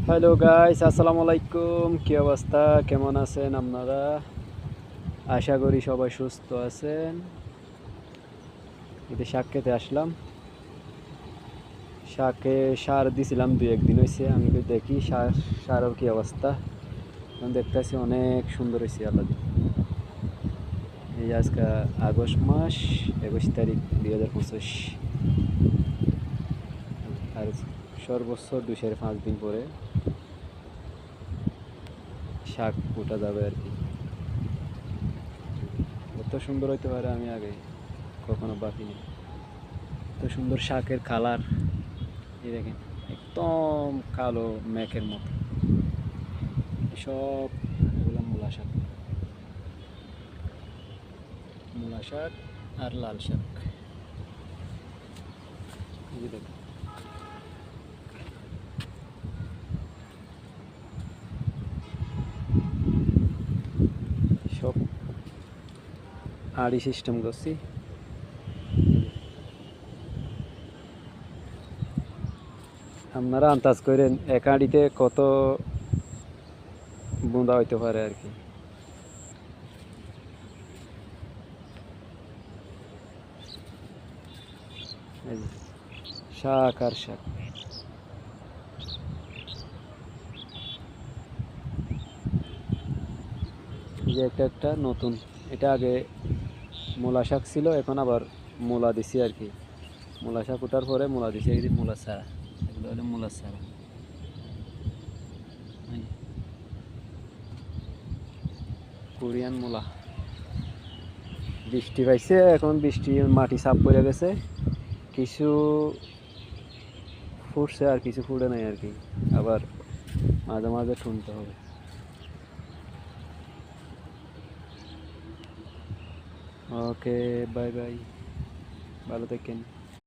Hello guys, আসসালামু আলাইকুম। কি অবস্থা, কেমন আছেন আপনারা? আশা করি সবাই সুস্থ আছেন। এতে শাক খেতে আসলাম। শাকে সার দিছিলাম, 2-1 দিন হয়েছে। আমি কই দেখি সারের কি অবস্থা। এখন দেখতেছি অনেক সুন্দর হয়েছে আল্লাহ। এই আজকে আগস্ট মাস 21 তারিখ 2025। আর সর্বোচ্চ 2-5 দিন পরে শাক উঠা যাবে আর কি। এত সুন্দর হইতে পারে আমি আগে কখনো ভাবিনি। এত সুন্দর শাকের কালার, এই দেখেন, একদম কালো মেঘের মতো। সব এগুলো মূলা শাক, মূলা শাক আর লাল শাক। এই যে দেখেন, সব আড়ি সিস্টেম করছি। আপনারা আন্দাজ করেন এক আড়িতে কত বুঁদা হইতে পারে আর কি। এই যে শাক আর শাক। এই যে একটা একটা নতুন, এটা আগে মূলা শাক ছিল, এখন আবার মূলা দিছি আর কি। মূলা শাক ওঠার পরে মূলা দিছি, এই যে মূলা ছাড়া, এগুলো হলো মূলা ছাড়া। কোরিয়ান মূলা। বৃষ্টি পাইছে, এখন বৃষ্টি মাটি সাফ করে গেছে। কিছু ফুটছে আর কিছু ফুটে নাই আর কি। আবার মাঝে মাঝে শুনতে হবে। ওকে, বাই বাই, ভালো থাকেন।